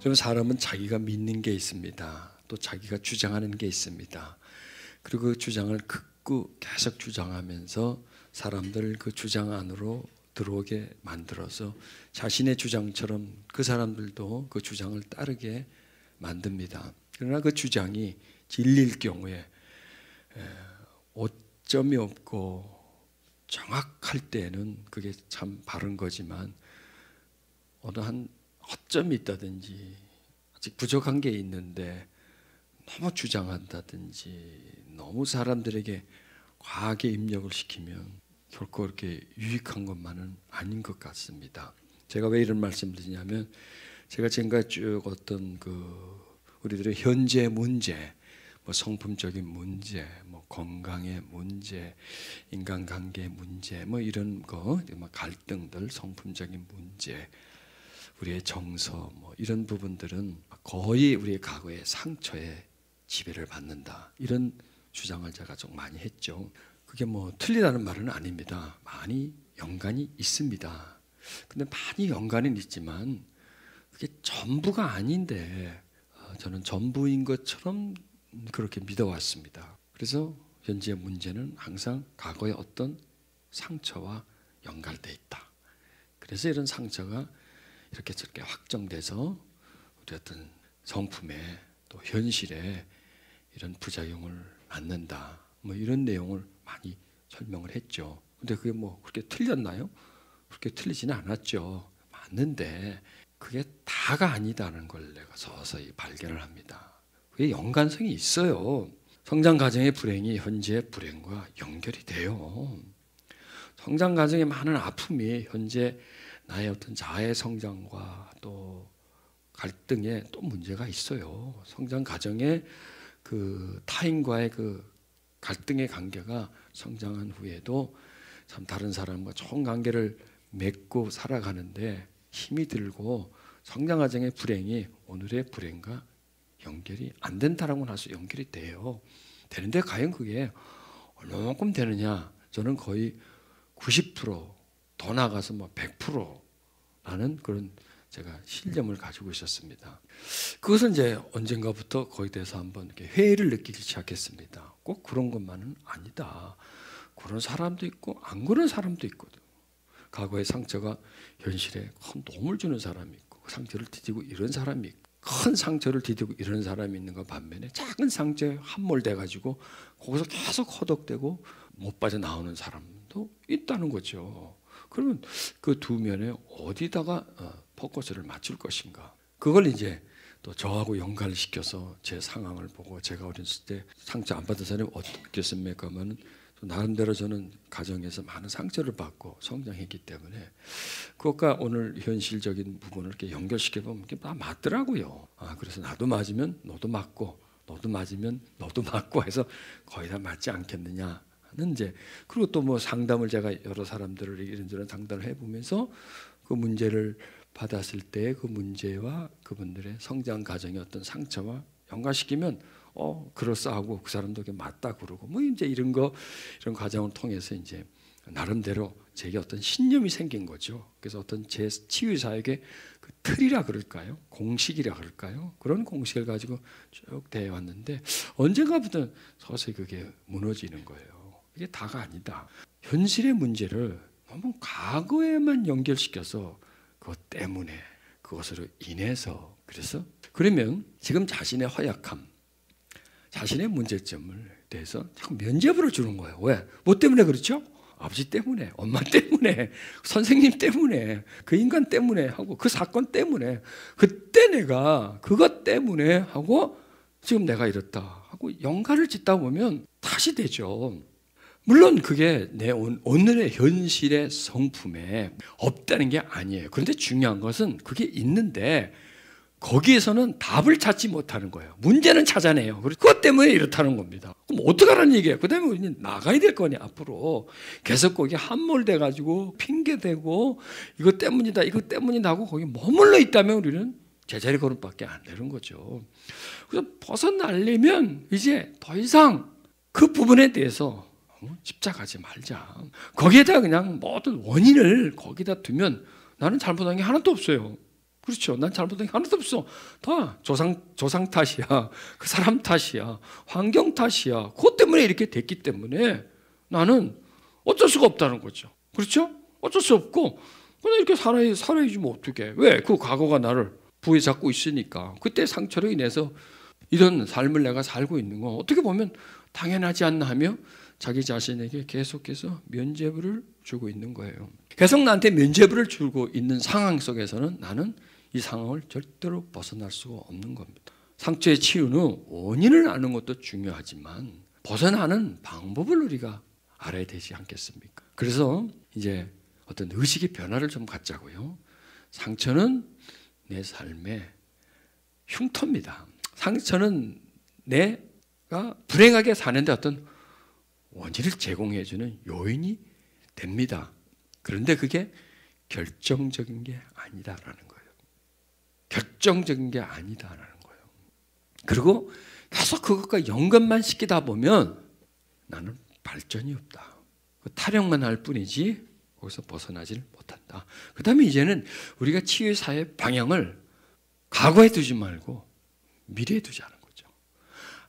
여러분, 사람은 자기가 믿는 게 있습니다. 또 자기가 주장하는 게 있습니다. 그리고 그 주장을 극구 계속 주장하면서 사람들을 그 주장 안으로 들어오게 만들어서 자신의 주장처럼 그 사람들도 그 주장을 따르게 만듭니다. 그러나 그 주장이 진리일 경우에 오점이 없고 정확할 때는 그게 참 바른 거지만 어느 한 허점이 있다든지 아직 부족한 게 있는데 너무 주장한다든지 너무 사람들에게 과하게 입력을 시키면 결코 그렇게 유익한 것만은 아닌 것 같습니다. 제가 왜 이런 말씀을 드리냐면 제가 지금까지 쭉 어떤 우리들의 현재 문제, 뭐 성품적인 문제, 뭐 건강의 문제, 인간관계의 문제, 뭐 이런 거, 갈등들, 성품적인 문제, 우리의 정서, 뭐 이런 부분들은 거의 우리의 과거의 상처에 지배를 받는다. 이런 주장을 제가 좀 많이 했죠. 그게 뭐 틀리다는 말은 아닙니다. 많이 연관이 있습니다. 근데 많이 연관은 있지만 그게 전부가 아닌데 저는 전부인 것처럼 그렇게 믿어왔습니다. 그래서 현재의 문제는 항상 과거의 어떤 상처와 연관되어 있다. 그래서 이런 상처가 이렇게 저렇게 확정돼서 우리 어떤 성품에 또 현실에 이런 부작용을 낳는다. 뭐 이런 내용을 많이 설명을 했죠. 근데 그게 뭐 그렇게 틀렸나요? 그렇게 틀리지는 않았죠. 맞는데 그게 다가 아니다는 걸 내가 서서히 발견을 합니다. 그게 연관성이 있어요. 성장 과정의 불행이 현재 불행과 연결이 돼요. 성장 과정의 많은 아픔이 현재 나의 어떤 자아의 성장과 또 갈등에 또 문제가 있어요. 성장 과정에 그 타인과의 그 갈등의 관계가 성장한 후에도 참 다른 사람과 좋은 관계를 맺고 살아가는데 힘이 들고 성장 과정의 불행이 오늘의 불행과 연결이 안 된다라고는 할 수 연결이 돼요. 되는데 과연 그게 얼마만큼 되느냐? 저는 거의 90%더 나가서 뭐 100%라는 그런 제가 신념을 가지고 있었습니다. 그것은 이제 언젠가부터 거기에 대해서 한번 이렇게 회의를 느끼기 시작했습니다. 꼭 그런 것만은 아니다. 그런 사람도 있고 안 그런 사람도 있거든. 과거의 상처가 현실에 큰 도움을 주는 사람이 있고 그 상처를 뒤지고 이런 사람이 있고 큰 상처를 뒤지고 이런 사람이 있는 것 반면에 작은 상처에 함몰돼가지고 거기서 계속 허덕대고 못 빠져나오는 사람도 있다는 거죠. 그러면 그 두 면에 어디다가 포커스를 맞출 것인가? 그걸 이제 또 저하고 연관을 시켜서 제 상황을 보고 제가 어렸을 때 상처 안 받은 사람이 어떻겠습니까? 하면 나름대로 저는 가정에서 많은 상처를 받고 성장했기 때문에 그것과 오늘 현실적인 부분을 이렇게 연결시켜 보면 이게 다 맞더라고요. 그래서 나도 맞으면 너도 맞고 너도 맞으면 너도 맞고 해서 거의 다 맞지 않겠느냐 하는 이제 그리고 또 뭐 상담을 제가 여러 사람들을 이런저런 상담을 해보면서 그 문제를 받았을 때 그 문제와 그분들의 성장 과정의 어떤 상처와 연관시키면 그럴싸하고 그 사람도 맞다 그러고 뭐 이제 이런 과정을 통해서 이제 나름대로 제게 어떤 신념이 생긴 거죠. 그래서 어떤 제 치유 사역의 그 틀이라 그럴까요? 공식이라 그럴까요? 그런 공식을 가지고 쭉 대해 왔는데 언젠가부터 서서히 그게 무너지는 거예요. 이게 다가 아니다. 현실의 문제를 너무 과거에만 연결시켜서 그것 때문에 그것으로 인해서 그래서 그러면 지금 자신의 허약함 자신의 문제점을 대해서 자꾸 면죄부를 주는 거예요. 왜? 뭐 때문에 그렇죠? 아버지 때문에, 엄마 때문에, 선생님 때문에, 그 인간 때문에 하고 그 사건 때문에 그때 내가 그것 때문에 하고 지금 내가 이렇다 하고 연관을 짓다 보면 다시 되죠. 물론 그게 내 오늘의 현실의 성품에 없다는 게 아니에요. 그런데 중요한 것은 그게 있는데 거기에서는 답을 찾지 못하는 거예요. 문제는 찾아내요. 그것 때문에 이렇다는 겁니다. 그럼 어떡하라는 얘기예요? 그 다음에 우리는 나가야 될 거니 앞으로. 계속 거기에 함몰돼가지고 핑계대고 이것 때문이다 이것 때문이다 하고 거기 머물러 있다면 우리는 제자리 걸음밖에 안 되는 거죠. 그래서 벗어나려면 이제 더 이상 그 부분에 대해서 집착하지 말자. 거기에다 그냥 모든 원인을 거기다 두면 나는 잘못한 게 하나도 없어요. 그렇죠. 난 잘못한 게 하나도 없어. 다 조상 탓이야. 그 사람 탓이야. 환경 탓이야. 그것 때문에 이렇게 됐기 때문에 나는 어쩔 수가 없다는 거죠. 그렇죠? 어쩔 수 없고 그냥 이렇게 살아야지 뭐 어떻게. 왜? 그 과거가 나를 부여잡고 있으니까. 그때 상처로 인해서 이런 삶을 내가 살고 있는 건 어떻게 보면 당연하지 않나 하며 자기 자신에게 계속해서 면죄부를 주고 있는 거예요. 계속 나한테 면죄부를 주고 있는 상황 속에서는 나는 이 상황을 절대로 벗어날 수가 없는 겁니다. 상처의 치유는 원인을 아는 것도 중요하지만 벗어나는 방법을 우리가 알아야 되지 않겠습니까? 그래서 이제 어떤 의식의 변화를 좀 갖자고요. 상처는 내 삶의 흉터입니다. 상처는 내가 불행하게 사는데 어떤 원인을 제공해주는 요인이 됩니다. 그런데 그게 결정적인 게 아니다라는 거예요. 결정적인 게 아니다라는 거예요. 그리고 계속 그것과 연관만 시키다 보면 나는 발전이 없다. 타령만 할 뿐이지 거기서 벗어나질 못한다. 그 다음에 이제는 우리가 치유의 사회 방향을 과거에 두지 말고 미래에 두자는 거죠.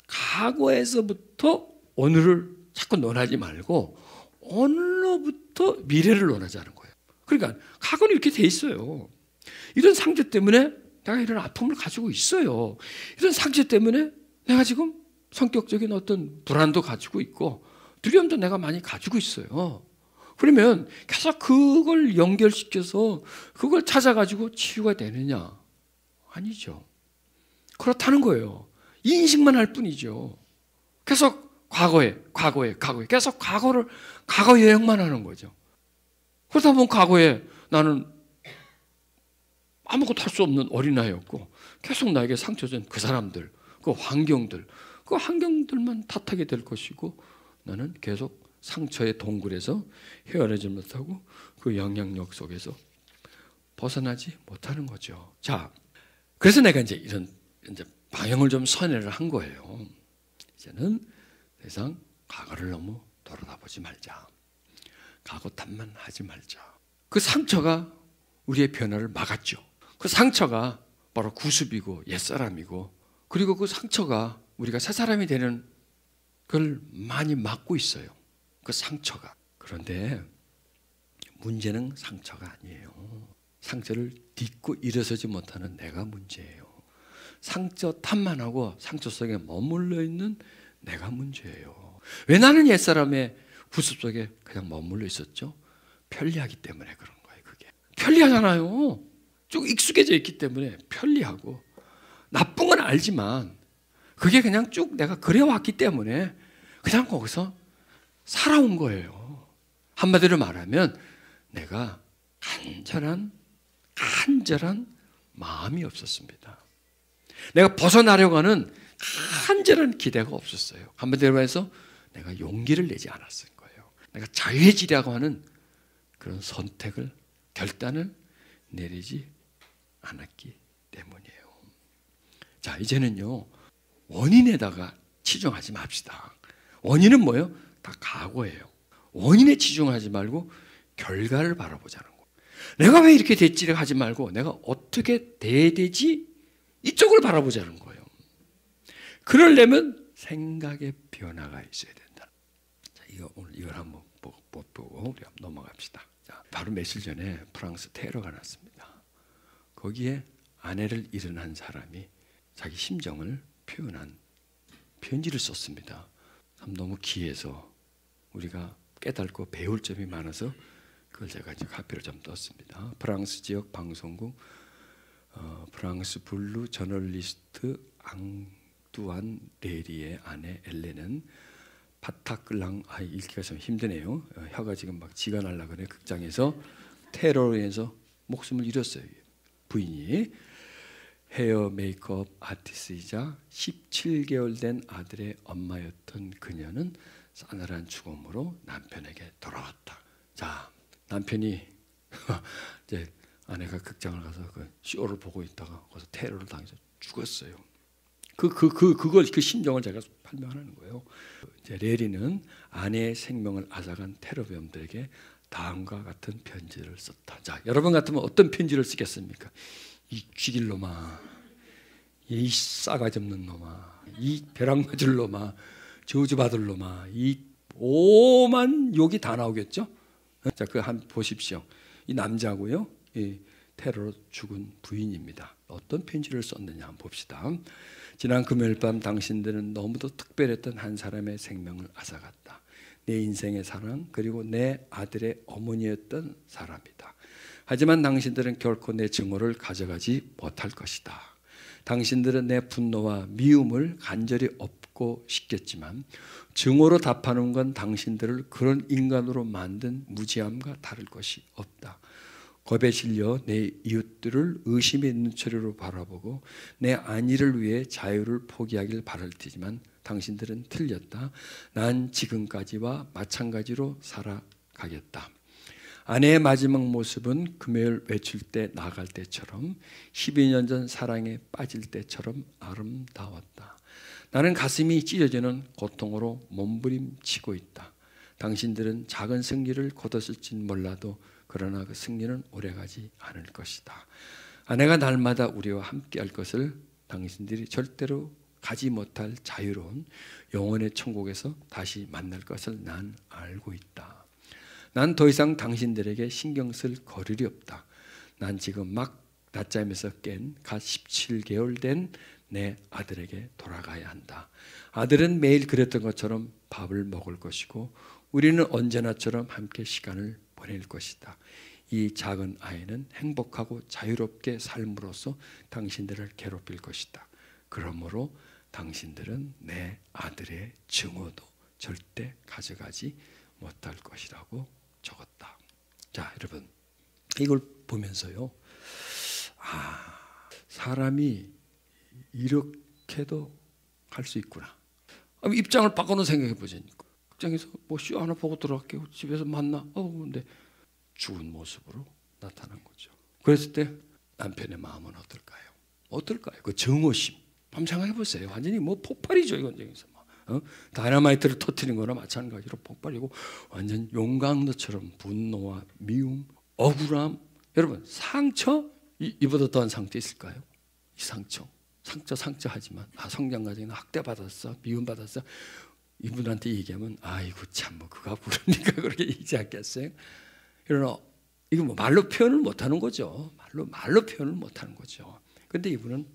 과거에서부터 오늘을 자꾸 논하지 말고 오늘로부터 미래를 논하자는 거예요. 그러니까 과거는 이렇게 돼 있어요. 이런 상처 때문에 내가 이런 아픔을 가지고 있어요. 이런 상처 때문에 내가 지금 성격적인 어떤 불안도 가지고 있고 두려움도 내가 많이 가지고 있어요. 그러면 계속 그걸 연결시켜서 그걸 찾아가지고 치유가 되느냐? 아니죠. 그렇다는 거예요. 이 인식만 할 뿐이죠. 계속 과거에 계속 과거 여행만 하는 거죠. 그러다 보면 과거에 나는 아무것도 할 수 없는 어린아이였고 계속 나에게 상처 준 그 사람들, 그 환경들만 탓하게 될 것이고 나는 계속 상처의 동굴에서 헤어나지 못하고 그 영향력 속에서 벗어나지 못하는 거죠. 자, 그래서 내가 이제 이런 방향을 좀 선회를 한 거예요. 이제는 더 이상 과거를 너무 돌아다보지 말자. 과거 탓만 하지 말자. 그 상처가 우리의 변화를 막았죠. 그 상처가 바로 구습이고 옛사람이고 그리고 그 상처가 우리가 새 사람이 되는 걸 많이 막고 있어요. 그 상처가. 그런데 문제는 상처가 아니에요. 상처를 딛고 일어서지 못하는 내가 문제예요. 상처 탓만 하고 상처 속에 머물러 있는 내가 문제예요. 왜 나는 옛사람의 구습 속에 그냥 머물러 있었죠? 편리하기 때문에 그런 거예요. 그게 편리하잖아요. 쭉 익숙해져 있기 때문에 편리하고 나쁜 건 알지만 그게 그냥 쭉 내가 그래왔기 때문에 그냥 거기서 살아온 거예요. 한마디로 말하면 내가 간절한 마음이 없었습니다. 내가 벗어나려고 하는 간절한 기대가 없었어요. 한마디로 해서 내가 용기를 내지 않았을 거예요. 내가 자유해지려고 하는 그런 선택을, 결단을 내리지 않았기 때문이에요. 자, 이제는요, 원인에다가 치중하지 맙시다. 원인은 뭐예요? 다 과거예요. 원인에 치중하지 말고 결과를 바라보자는 거예요. 내가 왜 이렇게 됐지를 하지 말고 내가 어떻게 돼야 되지? 이쪽을 바라보자는 거예요. 그러려면 생각의 변화가 있어야 된다. 자, 오늘 이걸 한번 보고 우리 한번 넘어갑시다. 자, 바로 며칠 전에 프랑스 테러가 났습니다. 거기에 아내를 잃은 한 사람이 자기 심정을 표현한 편지를 썼습니다. 참 너무 귀해서 우리가 깨닫고 배울 점이 많아서 그걸 제가 이제 카피를 좀 떴습니다. 프랑스 지역 방송국 프랑스 블루 저널리스트 앙뚜안 레리의 아내 엘렌은 바타클랑 읽기가 좀 힘드네요. 혀가 지금 막 지가 날라 그래. 극장에서 테러로 인해서 목숨을 잃었어요. 부인이 헤어 메이크업 아티스트이자 17개월 된 아들의 엄마였던 그녀는 싸늘한 죽음으로 남편에게 돌아왔다. 자, 남편이 이제 아내가 극장을 가서 그 쇼를 보고 있다가 거기서 테러를 당해서 죽었어요. 그 심정을 제가 설명하는 거예요. 이제 레리는 아내의 생명을 앗아간 테러범들에게 다음과 같은 편지를 썼다. 자, 여러분 같으면 어떤 편지를 쓰겠습니까? 이 죽일 놈아, 이 싸가지 없는 놈아, 이 벼락 맞을 놈아, 저주받을 놈아, 이 오만 욕이 다 나오겠죠. 자, 그 한 보십시오. 이 남자고요, 이 테러로 죽은 부인입니다. 어떤 편지를 썼느냐 한번 봅시다. 지난 금요일 밤 당신들은 너무도 특별했던 한 사람의 생명을 앗아갔다. 내 인생의 사랑, 그리고 내 아들의 어머니였던 사람이다. 하지만 당신들은 결코 내 증오를 가져가지 못할 것이다. 당신들은 내 분노와 미움을 간절히 업고 싶겠지만 증오로 답하는 건 당신들을 그런 인간으로 만든 무지함과 다를 것이 없다. 겁에 질려 내 이웃들을 의심의 눈초리로 바라보고 내 안위를 위해 자유를 포기하길 바랄 테지만 당신들은 틀렸다. 난 지금까지와 마찬가지로 살아가겠다. 아내의 마지막 모습은 금요일 외출 때 나갈 때처럼 12년 전 사랑에 빠질 때처럼 아름다웠다. 나는 가슴이 찢어지는 고통으로 몸부림치고 있다. 당신들은 작은 승리를 거뒀을진 몰라도 그러나 그 승리는 오래가지 않을 것이다. 아내가 날마다 우리와 함께할 것을 당신들이 절대로 가지 못할 자유로운 영원의 천국에서 다시 만날 것을 난 알고 있다. 난 더 이상 당신들에게 신경 쓸 거리이 없다. 난 지금 막 낮잠에서 깬 갓 17개월 된 내 아들에게 돌아가야 한다. 아들은 매일 그랬던 것처럼 밥을 먹을 것이고 우리는 언제나처럼 함께 시간을 보낼 것이다. 이 작은 아이는 행복하고 자유롭게 삶으로써 당신들을 괴롭힐 것이다. 그러므로 당신들은 내 아들의 증오도 절대 가져가지 못할 것이라고 적었다. 자, 여러분, 이걸 보면서요, 사람이 이렇게도 할 수 있구나. 입장을 바꿔놓은 생각해 보자니까. 극장에서 뭐 쇼 하나 보고 들어갈게요. 집에서 만나. 근데 죽은 모습으로 나타난 거죠. 그랬을 때 남편의 마음은 어떨까요? 어떨까요? 그 증오심. 한번 생각해 보세요. 완전히 뭐 폭발이죠. 이건 다이너마이트를 터뜨린 거나 마찬가지로 폭발이고 완전 용광로처럼 분노와 미움, 억울함. 여러분, 상처? 이보다 더한 상처 있을까요? 이 상처 하지만 성장과정에는 학대받았어, 미움받았어. 이분한테 얘기하면 아이고 참 뭐 그가 부르니까 그렇게 얘기하지 않겠어요? 그러나 이거 뭐 말로 표현을 못하는 거죠. 말로 표현을 못하는 거죠. 그런데 이분은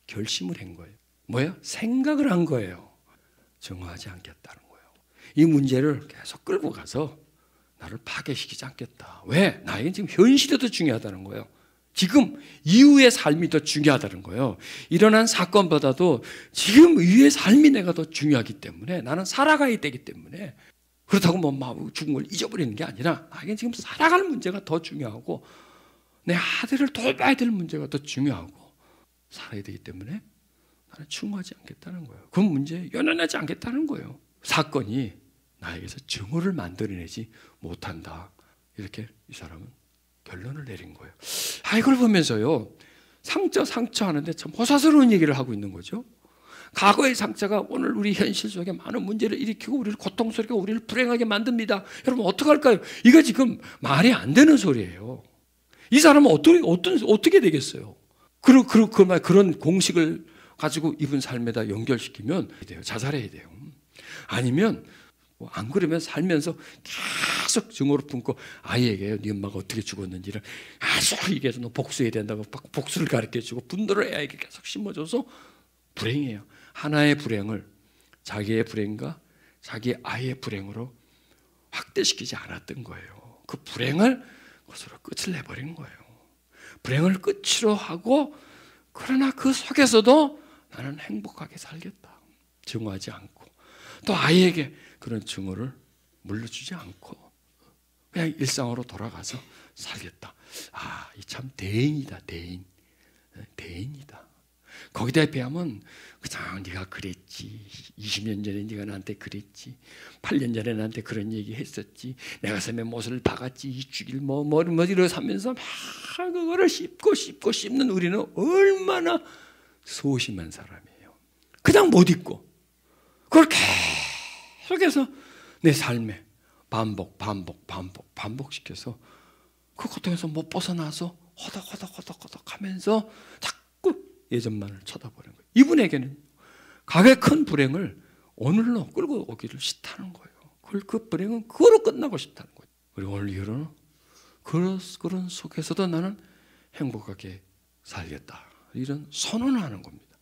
결심을 한 거예요. 뭐야? 생각을 한 거예요. 증오하지 않겠다는 거예요. 이 문제를 계속 끌고 가서 나를 파괴시키지 않겠다. 왜? 나에겐 지금 현실이 더 중요하다는 거예요. 지금 이후의 삶이 더 중요하다는 거예요. 일어난 사건보다도 지금 이후의 삶이 내가 더 중요하기 때문에 나는 살아가야 되기 때문에 그렇다고 뭐 죽은 걸 잊어버리는 게 아니라 나에겐 지금 살아갈 문제가 더 중요하고 내 아들을 돌봐야 될 문제가 더 중요하고 살아야 되기 때문에 나는 충고하지 않겠다는 거예요. 그 문제에 연연하지 않겠다는 거예요. 사건이 나에게서 증오를 만들어내지 못한다. 이렇게 이 사람은 결론을 내린 거예요. 이걸 보면서요, 상처 하는데 참 호사스러운 얘기를 하고 있는 거죠. 과거의 상처가 오늘 우리 현실 속에 많은 문제를 일으키고 우리를 고통스럽게 우리를 불행하게 만듭니다. 여러분 어떡할까요? 이거 지금 말이 안 되는 소리예요. 이 사람은 어떻게 되겠어요? 그런 공식을 가지고 이분 삶에다 연결시키면 자살해야 돼요. 아니면 안 그러면 살면서 계속 증오를 품고 아이에게 네 엄마가 어떻게 죽었는지를 아주 얘기해서 너 복수해야 된다고 복수를 가르쳐주고 분노를 아이에게 계속 심어줘서 불행해요. 하나의 불행을 자기의 불행과 자기 아이의 불행으로 확대시키지 않았던 거예요. 그 불행을 그것으로 끝을 내버린 거예요. 불행을 끝으로 하고 그러나 그 속에서도 나는 행복하게 살겠다. 증오하지 않고 또 아이에게 그런 증오를 물려주지 않고 그냥 일상으로 돌아가서 살겠다. 이 참 대인이다. 대인이다. 거기다 비하면 그냥 네가 그랬지. 20년 전에 네가 나한테 그랬지. 8년 전에 나한테 그런 얘기 했었지. 내가 삶에 못을 박았지. 이 죽일 이러면서 하면서 막 그거를 씹는 우리는 얼마나 소심한 사람이에요. 그냥 못 잊고 그걸 계속해서 내 삶에 반복시켜서 그 고통에서 못 벗어나서 허덕허덕 하면서 자꾸 예전만을 쳐다보는 거예요. 이분에게는 가게 큰 불행을 오늘로 끌고 오기를 싫다는 거예요. 그 불행은 그거로 끝나고 싶다는 거예요. 그리고 오늘 이후로는 그런 속에서도 나는 행복하게 살겠다, 이런 선언을 하는 겁니다.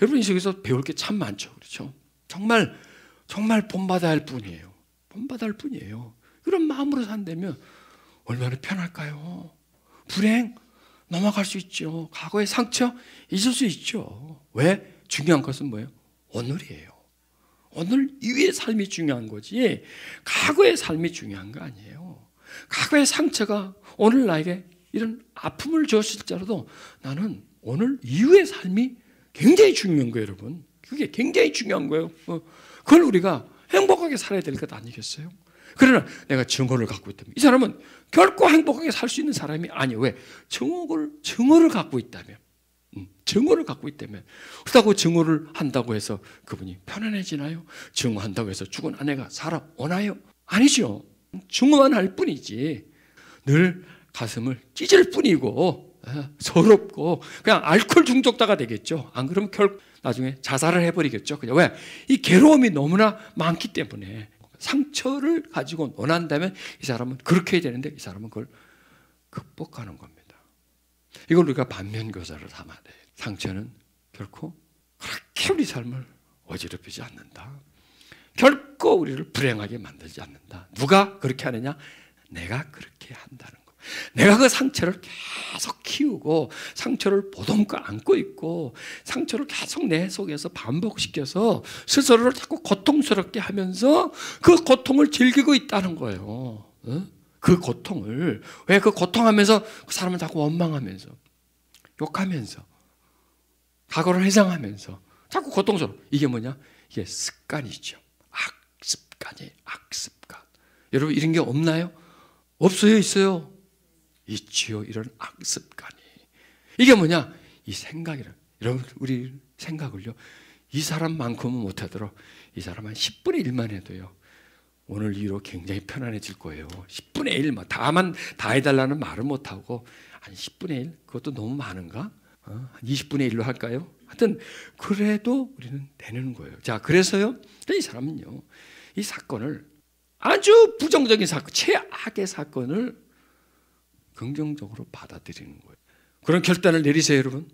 여러분, 이 속에서 배울 게 참 많죠. 그렇죠? 정말 본받아야 할 뿐이에요. 본받아야 할 뿐이에요. 그런 마음으로 산다면 얼마나 편할까요? 불행 넘어갈 수 있죠. 과거의 상처 잊을 수 있죠. 왜? 중요한 것은 뭐예요? 오늘이에요. 오늘 이후의 삶이 중요한 거지 과거의 삶이 중요한 거 아니에요. 과거의 상처가 오늘 나에게 이런 아픔을 주었을지라도 나는 오늘 이후의 삶이 굉장히 중요한 거예요, 여러분. 그게 굉장히 중요한 거예요. 그걸 우리가 행복하게 살아야 될 것 아니겠어요? 그러나 내가 증오를 갖고 있다면 이 사람은 결코 행복하게 살 수 있는 사람이 아니에요. 왜? 증오를 갖고 있다면, 증오를 갖고 있다면, 그렇다고 증오를 한다고 해서 그분이 편안해지나요? 증오한다고 해서 죽은 아내가 살아오나요? 아니죠. 증오만 할 뿐이지 늘 가슴을 찢을 뿐이고 서럽고 그냥 알코올 중독자가 되겠죠. 안 그러면 나중에 자살을 해버리겠죠. 그냥 왜? 이 괴로움이 너무나 많기 때문에. 상처를 가지고 원한다면 이 사람은 그렇게 해야 되는데 이 사람은 그걸 극복하는 겁니다. 이걸 우리가 반면교사를 삼아야 돼요. 상처는 결코 그렇게 우리 삶을 어지럽히지 않는다. 결코 우리를 불행하게 만들지 않는다. 누가 그렇게 하느냐? 내가 그렇게 한다는 거. 내가 그 상처를 계속 키우고 상처를 보듬고 안고 있고 상처를 계속 내 속에서 반복시켜서 스스로를 자꾸 고통스럽게 하면서 그 고통을 즐기고 있다는 거예요. 그 고통을. 왜? 그 고통하면서 그 사람을 자꾸 원망하면서 욕하면서 과거를 회상하면서 자꾸 고통스러워. 이게 뭐냐? 이게 습관이죠. 악습관이에요. 악습관. 여러분 이런 게 없나요? 없어요? 있어요? 있지요. 이런 악습관이. 이게 뭐냐? 이 생각이라. 여러분 우리 생각을요, 이 사람만큼은 못하도록 이 사람 한 10분의 1만 해도요 오늘 이후로 굉장히 편안해질 거예요. 10분의 1, 다 해달라는 말은 못하고 한 10분의 1? 그것도 너무 많은가? 한 20분의 1로 할까요? 하여튼 그래도 우리는 되는 거예요. 자, 그래서요 이 사람은요 이 사건을 아주 부정적인 사건, 최악의 사건을 긍정적으로 받아들이는 거예요. 그런 결단을 내리세요, 여러분.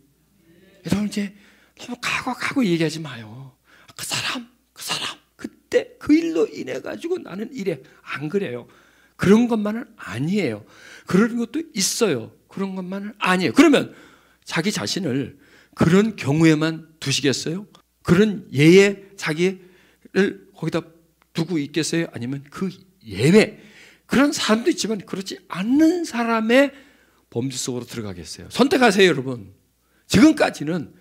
여러분 이제 너무 가고 얘기하지 마요. 그 사람 그때 그 일로 인해 가지고 나는 이래. 안 그래요. 그런 것만은 아니에요. 그런 것도 있어요. 그런 것만은 아니에요. 그러면 자기 자신을 그런 경우에만 두시겠어요? 그런 예에 자기를 거기다 두고 있겠어요? 아니면 그 예외 그런 사람도 있지만 그렇지 않는 사람의 범주 속으로 들어가겠어요? 선택하세요, 여러분. 지금까지는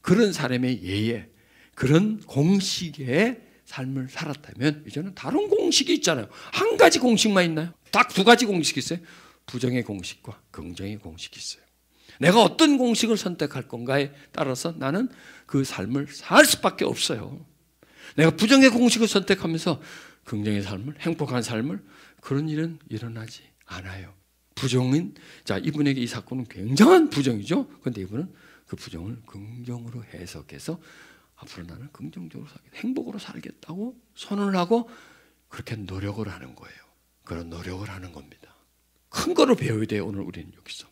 그런 사람의 예에 그런 공식의 삶을 살았다면 이제는 다른 공식이 있잖아요. 한 가지 공식만 있나요? 딱 두 가지 공식이 있어요. 부정의 공식과 긍정의 공식이 있어요. 내가 어떤 공식을 선택할 건가에 따라서 나는 그 삶을 살 수밖에 없어요. 내가 부정의 공식을 선택하면서 긍정의 삶을, 행복한 삶을, 그런 일은 일어나지 않아요. 부정인, 자, 이분에게 이 사건은 굉장한 부정이죠. 그런데 이분은 그 부정을 긍정으로 해석해서 앞으로 나는 긍정적으로 살겠다, 행복으로 살겠다고 선언을 하고 그렇게 노력을 하는 거예요. 그런 노력을 하는 겁니다. 큰 거로 배워야 돼요. 오늘 우리는 여기서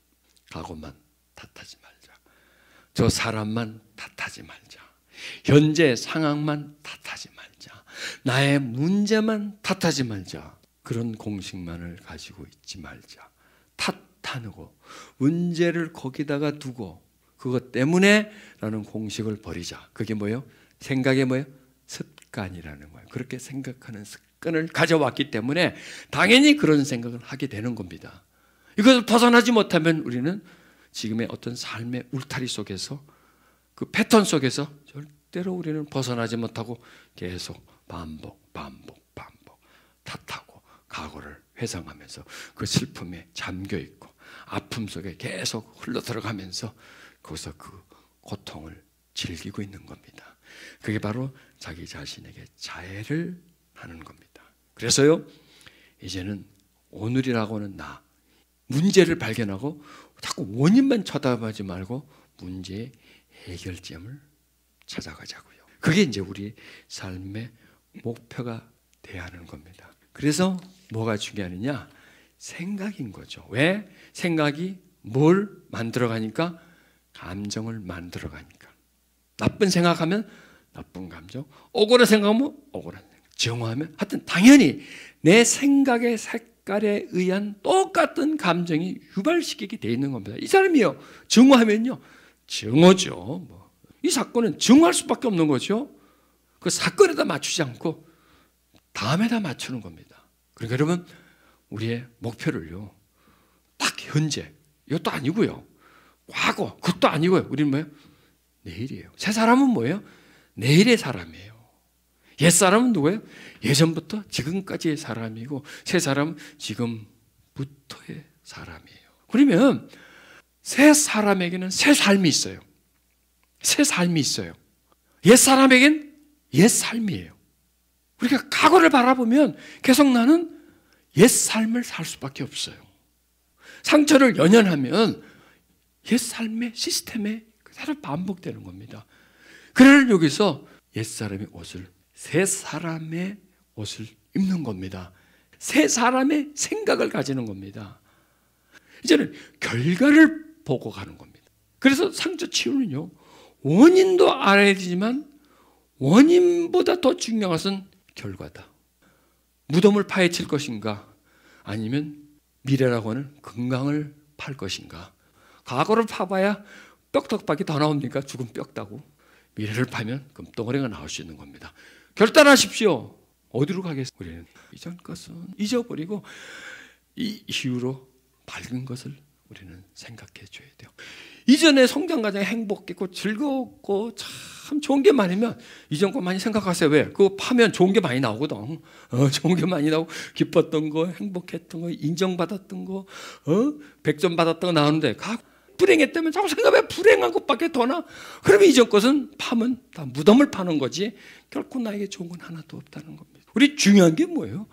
과거만 탓하지 말자, 저 사람만 탓하지 말자, 현재 상황만 탓하지 말자, 나의 문제만 탓하지 말자. 그런 공식만을 가지고 있지 말자. 탓하고 문제를 거기다가 두고 그것 때문에 라는 공식을 버리자. 그게 뭐예요? 생각이 뭐예요? 습관이라는 거예요. 그렇게 생각하는 습관을 가져왔기 때문에 당연히 그런 생각을 하게 되는 겁니다. 이것을 벗어나지 못하면 우리는 지금의 어떤 삶의 울타리 속에서 그 패턴 속에서 절대로 우리는 벗어나지 못하고 계속 반복 탓하고 과거를 회상하면서 그 슬픔에 잠겨 있고 아픔 속에 계속 흘러 들어가면서 거기서 그 고통을 즐기고 있는 겁니다. 그게 바로 자기 자신에게 자해를 하는 겁니다. 그래서요 이제는 오늘이라고는 나 문제를 발견하고 자꾸 원인만 쳐다보지 말고 문제의 해결점을 찾아가자고요. 그게 이제 우리 삶의 목표가 돼야 하는 겁니다. 그래서 뭐가 중요하느냐? 생각인 거죠. 왜? 생각이 뭘 만들어가니까? 감정을 만들어가니까. 나쁜 생각하면 나쁜 감정, 억울한 생각하면 억울한 생각, 정화하면 하여튼 당연히 내 생각의 색깔에 의한 똑같은 감정이 유발시키게 돼 있는 겁니다. 이 사람이요, 정화하면요, 정어죠. 이 사건은 정화할 수밖에 없는 거죠. 그 사건에다 맞추지 않고 다음에다 맞추는 겁니다. 그러니까 여러분, 우리의 목표를요, 딱 현재, 이것도 아니고요, 과거, 그것도 아니고요. 우리는 뭐예요? 내일이에요. 새 사람은 뭐예요? 내일의 사람이에요. 옛 사람은 누구예요? 예전부터 지금까지의 사람이고, 새 사람은 지금부터의 사람이에요. 그러면 새 사람에게는 새 삶이 있어요. 새 삶이 있어요. 옛 사람에겐 옛 삶이에요. 우리가 과거를 바라보면 계속 나는 옛 삶을 살 수밖에 없어요. 상처를 연연하면 옛 삶의 시스템에 그대로 반복되는 겁니다. 그러나 여기서 옛 사람의 옷을, 새 사람의 옷을 입는 겁니다. 새 사람의 생각을 가지는 겁니다. 이제는 결과를 보고 가는 겁니다. 그래서 상처 치유는요, 원인도 알아야 되지만 원인보다 더 중요한 것은 결과다. 무덤을 파헤칠 것인가, 아니면 미래라고 하는 건강을 팔 것인가. 과거를 파봐야 뼈떡밖에 더 나옵니까? 죽은 뼈다고. 미래를 파면 금덩어리가 나올 수 있는 겁니다. 결단하십시오. 어디로 가겠어요? 우리는 이전 것은 잊어버리고 이 이후로 밝은 것을 우리는 생각해 줘야 돼요. 이전에 성장 과정이 행복했고 즐거웠고 참 좋은 게 많으면 이전 거 많이 생각하세요. 왜? 그거 파면 좋은 게 많이 나오거든. 좋은 게 많이 나오고 기뻤던 거, 행복했던 거, 인정받았던 거, 100점 받았던 거 나오는데 불행했다면 자꾸 생각해. 불행한 것밖에 더 나. 그러면 이전 것은 파면 다 무덤을 파는 거지 결코 나에게 좋은 건 하나도 없다는 겁니다. 우리 중요한 게 뭐예요?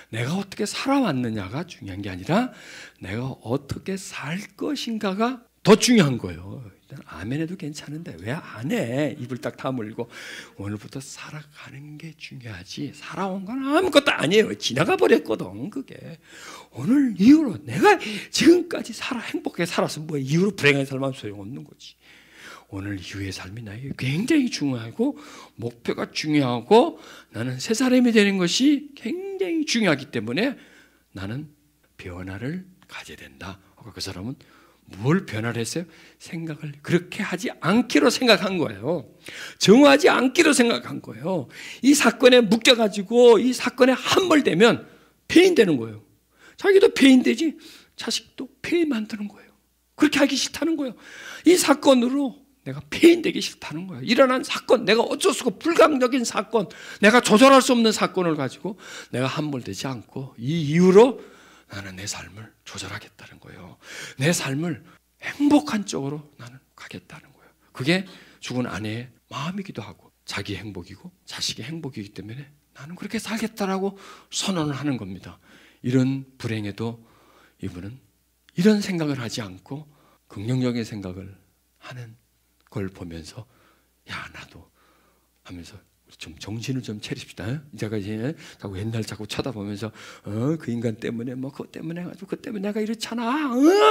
내가 어떻게 살아왔느냐가 중요한 게 아니라 내가 어떻게 살 것인가가 더 중요한 거예요. 일단 아멘 해도 괜찮은데 왜 안 해? 입을 딱 다물고 오늘부터 살아가는 게 중요하지. 살아온 건 아무것도 아니에요. 지나가 버렸거든. 그게 오늘 이후로 내가 지금까지 행복하게 살아서 뭐 이후로 불행하게 살면 소용없는 거지. 오늘 이후의 삶이 나에게 굉장히 중요하고 목표가 중요하고 나는 새 사람이 되는 것이 굉장히 중요하기 때문에 나는 변화를 가져야 된다. 그 사람은 뭘 변화를 했어요? 생각을 그렇게 하지 않기로 생각한 거예요. 정하지 않기로 생각한 거예요. 이 사건에 묶여가지고 이 사건에 함몰되면 폐인되는 거예요. 자기도 폐인되지 자식도 폐인 만드는 거예요. 그렇게 하기 싫다는 거예요. 이 사건으로 내가 폐인되기 싫다는 거예요. 일어난 사건, 내가 어쩔 수 없고 불가항적인 사건, 내가 조절할 수 없는 사건을 가지고 내가 함몰되지 않고 이 이후로 나는 내 삶을 조절하겠다는 거예요. 내 삶을 행복한 쪽으로 나는 가겠다는 거예요. 그게 죽은 아내의 마음이기도 하고 자기 행복이고 자식의 행복이기 때문에 나는 그렇게 살겠다라고 선언을 하는 겁니다. 이런 불행에도 이분은 이런 생각을 하지 않고 긍정적인 생각을 하는 걸 보면서 야 나도 하면서 좀 정신을 좀 차립시다. 제가 이제 자꾸 옛날 자꾸 쳐다보면서 그 인간 때문에 뭐 그것 때문에 해가지고 그것 때문에 내가 이렇잖아.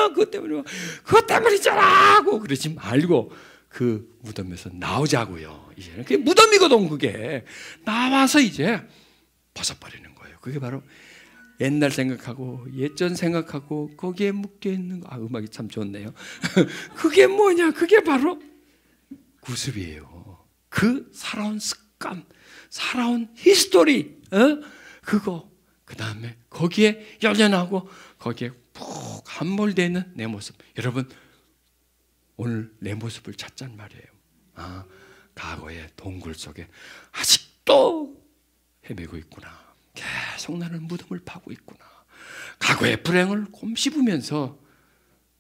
그것 때문에 그것 때문이잖아 하고 그러지 말고 그 무덤에서 나오자고요. 이제는 그게 무덤이거든. 그게 나와서 이제 벗어버리는 거예요. 그게 바로 옛날 생각하고 예전 생각하고 거기에 묶여있는 거. 음악이 참 좋네요. 그게 뭐냐? 그게 바로 구습이에요. 그 살아온 습관, 살아온 히스토리, 그거 그 다음에 거기에 연연하고 거기에 푹 함몰되어 있는 내 모습. 여러분 오늘 내 모습을 찾자는 말이에요. 과거의 동굴 속에 아직도 헤매고 있구나. 계속 나는 무덤을 파고 있구나. 과거의 불행을 곰 씹으면서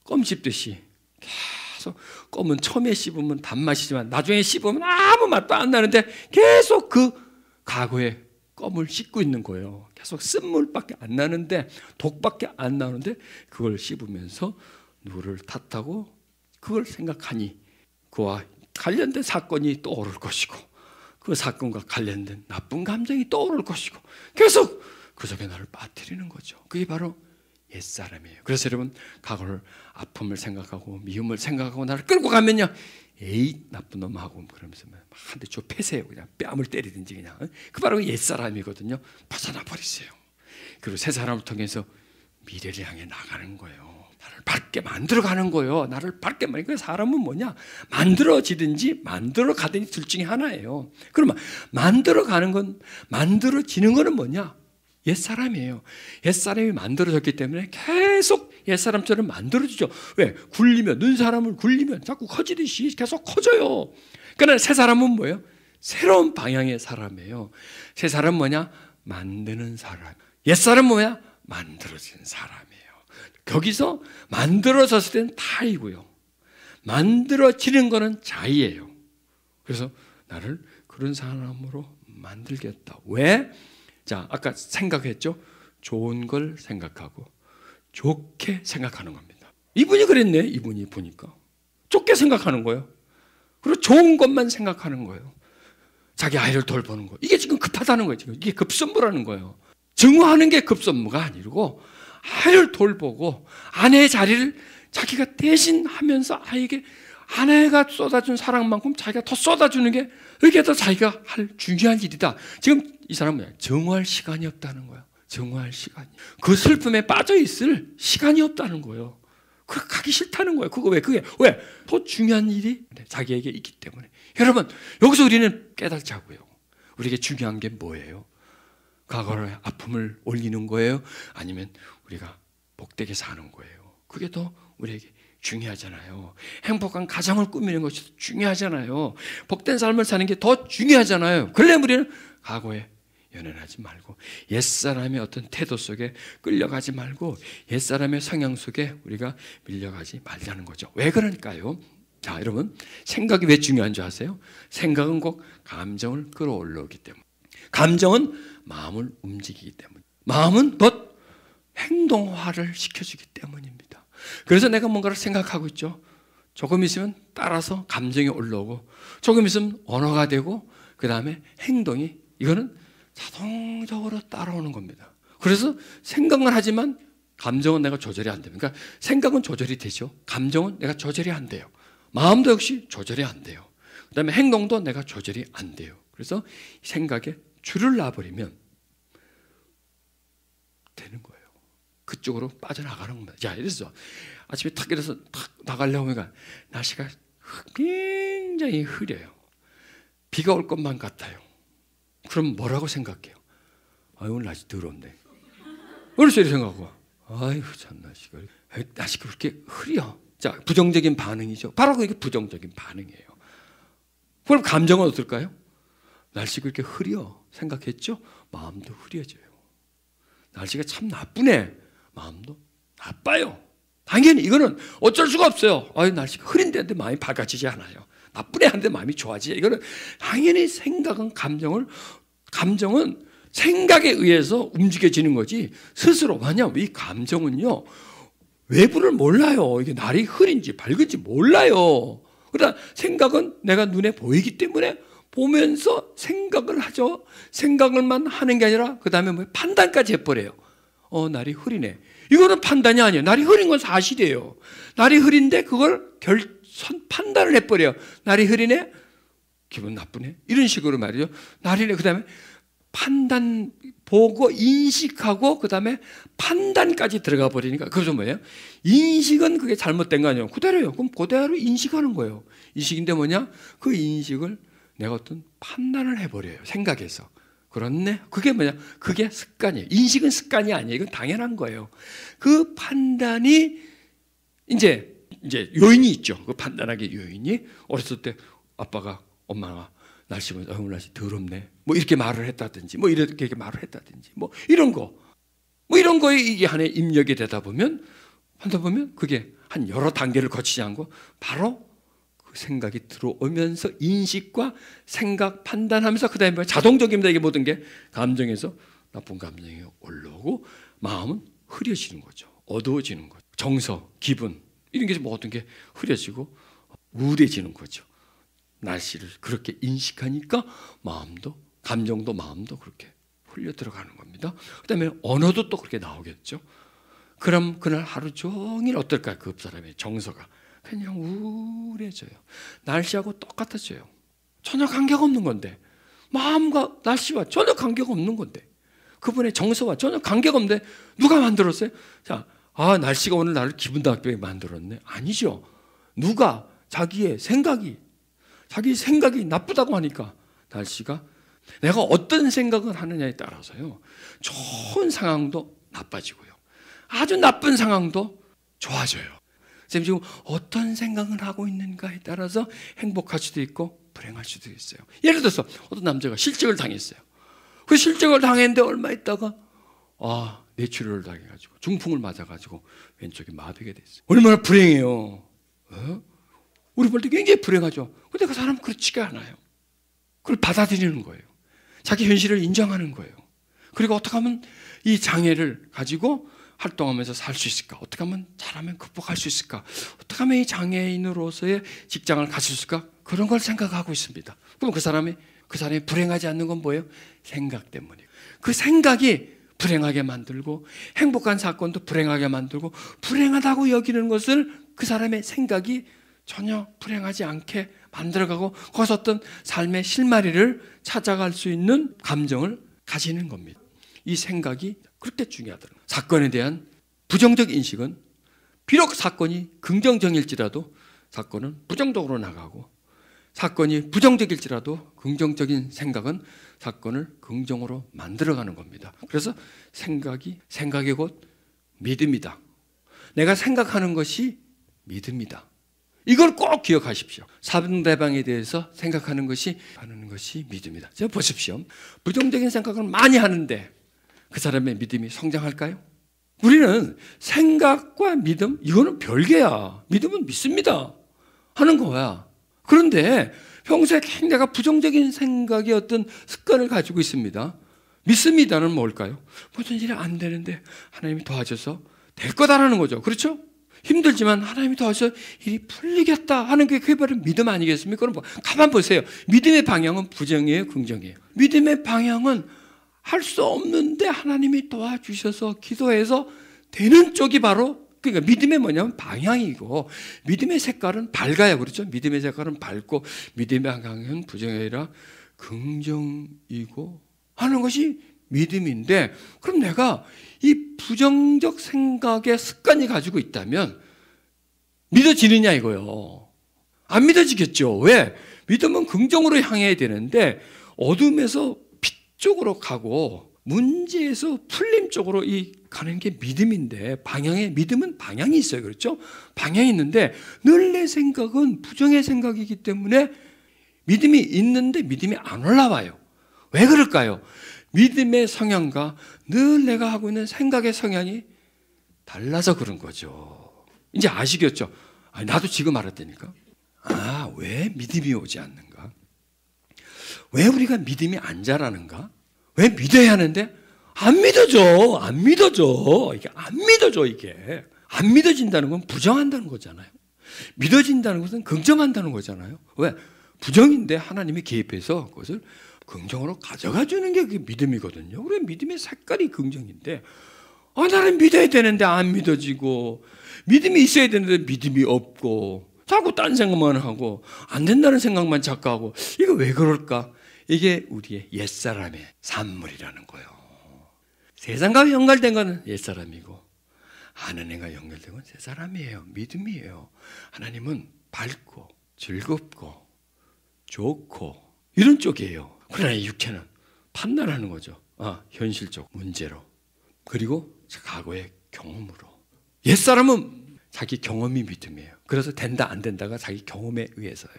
껌 씹듯이 계속 껌은 처음에 씹으면 단맛이지만 나중에 씹으면 아무 맛도 안 나는데 계속 그 과거의 껌을 씹고 있는 거예요. 계속 쓴물밖에 안 나는데, 독밖에 안 나오는데 그걸 씹으면서 누구를 탓하고 그걸 생각하니 그와 관련된 사건이 떠오를 것이고, 그 사건과 관련된 나쁜 감정이 떠오를 것이고, 계속 그 속에 나를 빠뜨리는 거죠. 그게 바로 옛사람이에요. 그래서 여러분, 과거를, 아픔을 생각하고 미움을 생각하고 나를 끌고 가면요, 에이 나쁜 놈하고 그러면서 한 대 줘 패세요. 그냥 뺨을 때리든지 그냥. 그 바로 옛사람이거든요. 벗어나 버리세요. 그리고 새 사람을 통해서 미래를 향해 나가는 거예요. 나를 밝게 만들어가는 거예요. 나를 밝게 만들고, 그 사람은 뭐냐, 만들어지든지 만들어 가든지 둘 중에 하나예요. 그러면 만들어가는 건, 만들어지는 거는 뭐냐, 옛사람이에요. 옛사람이 만들어졌기 때문에 계속 옛사람처럼 만들어지죠. 왜? 굴리면, 눈 사람을 굴리면 자꾸 커지듯이 계속 커져요. 그러나 새 사람은 뭐예요? 새로운 방향의 사람이에요. 새 사람은 뭐냐? 만드는 사람. 옛사람은 뭐야? 만들어진 사람이에요. 거기서 만들어졌을 때는 타이고요, 만들어지는 거는 자이예요. 그래서 나를 그런 사람으로 만들겠다. 왜? 자, 아까 생각했죠? 좋은 걸 생각하고 좋게 생각하는 겁니다. 이분이 그랬네. 이분이 보니까 좋게 생각하는 거예요. 그리고 좋은 것만 생각하는 거예요. 자기 아이를 돌보는 거, 이게 지금 급하다는 거예요. 지금 이게 급선무라는 거예요. 증오하는 게 급선무가 아니고, 아이를 돌보고 아내의 자리를 자기가 대신 하면서 아이에게 아내가 쏟아준 사랑만큼 자기가 더 쏟아주는 게, 이게 더 자기가 할 중요한 일이다. 지금 이 사람은 뭐야? 정화할 시간이 없다는 거야. 정화할 시간이. 그 슬픔에 빠져 있을 시간이 없다는 거예요. 그 가기 싫다는 거예요. 그거 왜? 그게 왜? 더 중요한 일이 자기에게 있기 때문에. 여러분, 여기서 우리는 깨달자고요. 우리에게 중요한 게 뭐예요? 과거의 아픔을 올리는 거예요? 아니면 우리가 복되게 사는 거예요? 그게 더 우리에게 중요하잖아요. 행복한 가정을 꾸미는 것이 중요하잖아요. 복된 삶을 사는 게 더 중요하잖아요. 그래 우리는 과거에 연연하지 말고, 옛사람의 어떤 태도 속에 끌려가지 말고, 옛사람의 성향 속에 우리가 밀려가지 말자는 거죠. 왜 그러니까요? 자, 여러분, 생각이 왜 중요한 줄 아세요? 생각은 꼭 감정을 끌어올리기 때문에. 감정은 마음을 움직이기 때문에. 마음은 곧 행동화를 시켜주기 때문입니다. 그래서 내가 뭔가를 생각하고 있죠. 조금 있으면 따라서 감정이 올라오고, 조금 있으면 언어가 되고, 그 다음에 행동이, 이거는 자동적으로 따라오는 겁니다. 그래서 생각은 하지만 감정은 내가 조절이 안 됩니다. 그러니까 생각은 조절이 되죠. 감정은 내가 조절이 안 돼요. 마음도 역시 조절이 안 돼요. 그 다음에 행동도 내가 조절이 안 돼요. 그래서 생각에 줄을 놔버리면 되는 거예요. 그쪽으로 빠져나가는 겁니다. 자, 이래서 아침에 탁 일어서 탁 나가려고 하니까 날씨가 굉장히 흐려요. 비가 올 것만 같아요. 그럼 뭐라고 생각해요? 아유, 오늘 날씨 더럽네. 그래서 이렇게 생각하고, 아이고, 참, 날씨가 그렇게 흐려. 자, 부정적인 반응이죠. 바로 그게 부정적인 반응이에요. 그럼 감정은 어떨까요? 날씨가 그렇게 흐려. 생각했죠? 마음도 흐려져요. 날씨가 참 나쁘네. 마음도 나빠요. 당연히 이거는 어쩔 수가 없어요. 아유, 날씨가 흐린데 마음이 밝아지지 않아요. 나쁘네 하는데 마음이 좋아지죠. 이거는 당연히 생각은 감정은 생각에 의해서 움직여지는 거지, 스스로. 왜냐하면 이 감정은요, 외부를 몰라요. 이게 날이 흐린지 밝은지 몰라요. 그러나 생각은 내가 눈에 보이기 때문에 보면서 생각을 하죠. 생각을만 하는 게 아니라 그 다음에 뭐 판단까지 해버려요. 날이 흐리네. 이거는 판단이 아니에요. 날이 흐린 건 사실이에요. 날이 흐린데 그걸 판단을 해버려요. 날이 흐리네? 기분 나쁘네? 이런 식으로 말이죠. 날이네. 그 다음에 판단, 보고 인식하고 그 다음에 판단까지 들어가 버리니까, 그래서 뭐예요? 인식은 그게 잘못된 거 아니에요. 그대로예요. 그럼 그대로 인식하는 거예요. 인식인데 뭐냐? 그 인식을 내가 어떤 판단을 해버려요. 생각해서. 그렇네? 그게 뭐냐? 그게 습관이에요. 인식은 습관이 아니에요. 이건 당연한 거예요. 그 판단이 이제 요인이 있죠. 그 판단하기 요인이, 어렸을 때 아빠가, 엄마가 날씨 보면 오늘 날씨 더럽네, 뭐 이렇게 말을 했다든지, 뭐 이렇게 말을 했다든지, 뭐 이런 거에 이게 하나의 입력이 되다 보면 그게 한 여러 단계를 거치지 않고 바로 그 생각이 들어오면서 인식과 생각, 판단하면서 그 다음에 자동적입니다. 이게 모든 게 감정에서 나쁜 감정이 올라오고 마음은 흐려지는 거죠. 어두워지는 거죠. 정서, 기분 이런 게 모든 게 흐려지고 우울해지는 거죠. 날씨를 그렇게 인식하니까 마음도, 감정도 마음도 그렇게 흘려 들어가는 겁니다. 그 다음에 언어도 또 그렇게 나오겠죠. 그럼 그날 하루 종일 어떨까요? 그 사람의 정서가 그냥 우울해져요. 날씨하고 똑같아져요. 전혀 관계가 없는 건데, 마음과 날씨와 전혀 관계가 없는 건데, 그분의 정서와 전혀 관계가 없는데 누가 만들었어요? 자, 날씨가 오늘 나를 기분 나쁘게 만들었네. 아니죠. 누가 자기 생각이 나쁘다고 하니까 날씨가, 내가 어떤 생각을 하느냐에 따라서요, 좋은 상황도 나빠지고요, 아주 나쁜 상황도 좋아져요. 지금 어떤 생각을 하고 있는가에 따라서 행복할 수도 있고 불행할 수도 있어요. 예를 들어서 어떤 남자가 실직을 당했어요. 그 실직을 당했는데 얼마 있다가 뇌출혈을 당해가지고 중풍을 맞아가지고 왼쪽이 마비가 됐어요. 얼마나 불행해요. 우리 볼 때 굉장히 불행하죠. 근데 그 사람은 그렇지가 않아요. 그걸 받아들이는 거예요. 자기 현실을 인정하는 거예요. 그리고 어떻게 하면 이 장애를 가지고 활동하면서 살 수 있을까? 어떻게 하면 잘하면 극복할 수 있을까? 어떻게 하면 이 장애인으로서의 직장을 갈 수 있을까? 그런 걸 생각하고 있습니다. 그럼 그 사람이 불행하지 않는 건 뭐예요? 생각 때문이에요. 그 생각이 불행하게 만들고 행복한 사건도 불행하게 만들고 불행하다고 여기는 것을 그 사람의 생각이 전혀 불행하지 않게 만들어가고 거기서 어떤 삶의 실마리를 찾아갈 수 있는 감정을 가지는 겁니다. 이 생각이 그렇게 중요하더라고요. 사건에 대한 부정적 인식은 비록 사건이 긍정적일지라도 사건은 부정적으로 나가고, 사건이 부정적일지라도 긍정적인 생각은 사건을 긍정으로 만들어가는 겁니다. 그래서 생각이 곧 믿음이다. 내가 생각하는 것이 믿음이다. 이걸 꼭 기억하십시오. 상대방에 대해서 생각하는 것이 믿음이다. 자, 보십시오. 부정적인 생각을 많이 하는데 그 사람의 믿음이 성장할까요? 우리는 생각과 믿음, 이거는 별개야. 믿음은 믿습니다 하는 거야. 그런데 평소에 내가 부정적인 생각의 어떤 습관을 가지고 있습니다. 믿습니다는 뭘까요? 무슨 일이 안 되는데 하나님이 도와줘서 될 거다라는 거죠. 그렇죠? 힘들지만 하나님이 도와줘서 일이 풀리겠다 하는 게 그게 바로 믿음 아니겠습니까? 그럼 가만 보세요. 믿음의 방향은 부정이에요, 긍정이에요? 믿음의 방향은 할 수 없는데 하나님이 도와주셔서 기도해서 되는 쪽이 바로, 그러니까 믿음의 뭐냐면 방향이고, 믿음의 색깔은 밝아요. 그렇죠? 믿음의 색깔은 밝고 믿음의 방향은 부정이 아니라 긍정이고 하는 것이 믿음인데, 그럼 내가 이 부정적 생각의 습관이 가지고 있다면 믿어지느냐 이거요. 안 믿어지겠죠. 왜? 믿음은 긍정으로 향해야 되는데 어둠에서 빛 쪽으로 가고 문제에서 풀림 쪽으로 가는 게 믿음인데, 믿음은 방향이 있어요. 그렇죠? 방향이 있는데 늘 내 생각은 부정의 생각이기 때문에 믿음이 있는데 믿음이 안 올라와요. 왜 그럴까요? 믿음의 성향과 늘 내가 하고 있는 생각의 성향이 달라서 그런 거죠. 이제 아시겠죠? 나도 지금 알았다니까. 왜 믿음이 오지 않는가? 왜 우리가 믿음이 안 자라는가? 왜 믿어야 하는데 안 믿어져. 이게 안 믿어져. 이게 안 믿어진다는 건 부정한다는 거잖아요. 믿어진다는 것은 긍정한다는 거잖아요. 왜? 부정인데 하나님이 개입해서 그것을 긍정으로 가져가 주는 게 그게 믿음이거든요. 우리 믿음의 색깔이 긍정인데, 나는 믿어야 되는데 안 믿어지고, 믿음이 있어야 되는데 믿음이 없고, 자꾸 딴 생각만 하고 안 된다는 생각만 자꾸 하고, 이거 왜 그럴까? 이게 우리의 옛사람의 산물이라는 거예요. 세상과 연결된 건 옛사람이고 하나님과 연결된 건 새사람이에요. 믿음이에요. 하나님은 밝고 즐겁고 좋고 이런 쪽이에요. 그러나 이 육체는 판단하는 거죠. 현실적 문제로, 그리고 과거의 경험으로. 옛사람은 자기 경험이 믿음이에요. 그래서 된다 안 된다가 자기 경험에 의해서요.